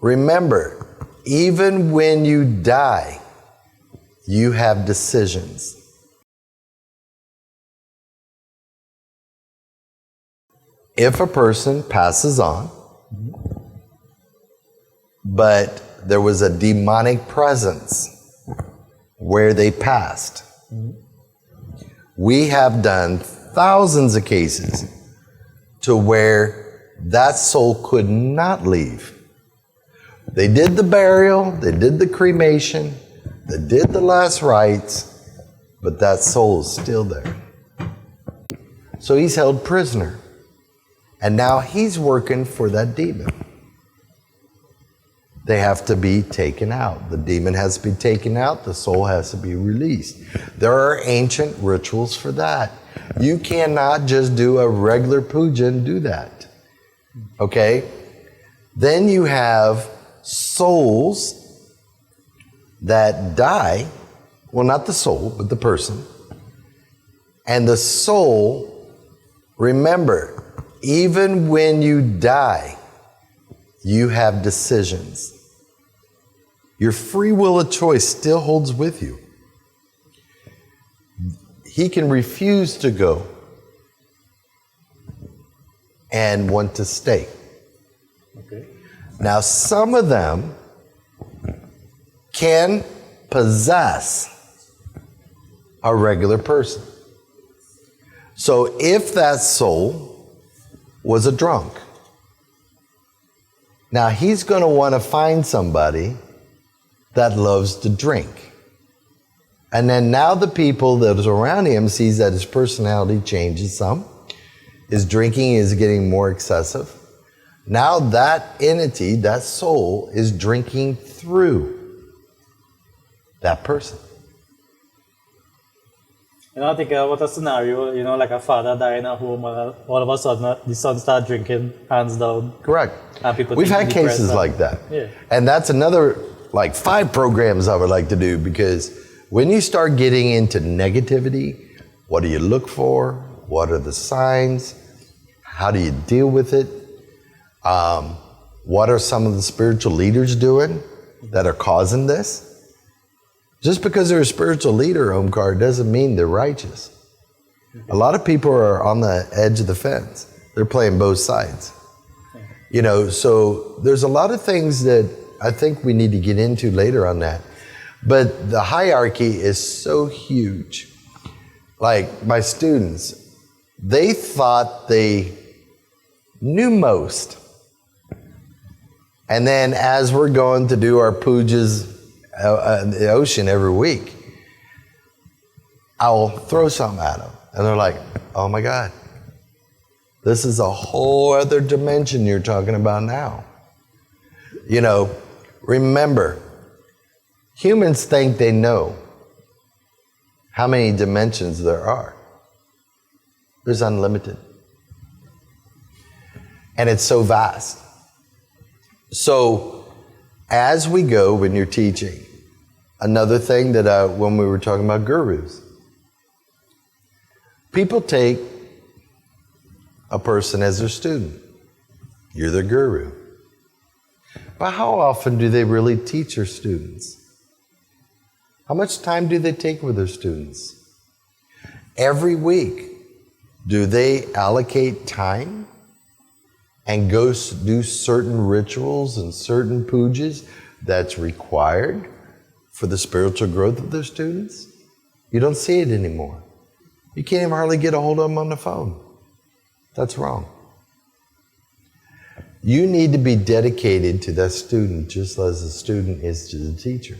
Remember, even when you die, you have decisions. If a person passes on, but there was a demonic presence where they passed, we have done thousands of cases to where that soul could not leave. They did the burial, they did the cremation, they did the last rites, but that soul is still there. So he's held prisoner. And now he's working for that demon. They have to be taken out. The demon has to be taken out. The soul has to be released. There are ancient rituals for that. You cannot just do a regular puja and do that. Okay? Then you have souls that die. Well, not the soul, but the person. And the soul, remember, even when you die, you have decisions. Your free will of choice still holds with you. He can refuse to go and want to stay. Okay. Now, some of them can possess a regular person. So if that soul was a drunk, now he's going to want to find somebody that loves to drink. And then now the people that is around him sees that his personality changes some. His drinking is getting more excessive. Now that entity, that soul, is drinking through that person. I think what a scenario, like a father dying in a home, all of a sudden the son starts drinking, hands down. Correct. And people We've had cases like that. Yeah. And that's another, 5 programs I would like to do, because when you start getting into negativity, what do you look for? What are the signs? How do you deal with it? What are some of the spiritual leaders doing that are causing this? Just because they're a spiritual leader, Omkar, doesn't mean they're righteous. A lot of people are on the edge of the fence. They're playing both sides. So there's a lot of things that I think we need to get into later on that. But the hierarchy is so huge. Like my students, they thought they knew most. And then as we're going to do our pujas in the ocean every week, I'll throw something at them. And they're like, oh my God, this is a whole other dimension you're talking about now. Remember, humans think they know how many dimensions there are. There's unlimited. And it's so vast. So as we go, when you're teaching, another thing that when we were talking about gurus, people take a person as their student. You're their guru. But how often do they really teach their students? How much time do they take with their students? Every week, do they allocate time and go do certain rituals and certain pujas that's required for the spiritual growth of their students? You don't see it anymore. You can't even hardly get a hold of them on the phone. That's wrong. You need to be dedicated to that student just as the student is to the teacher.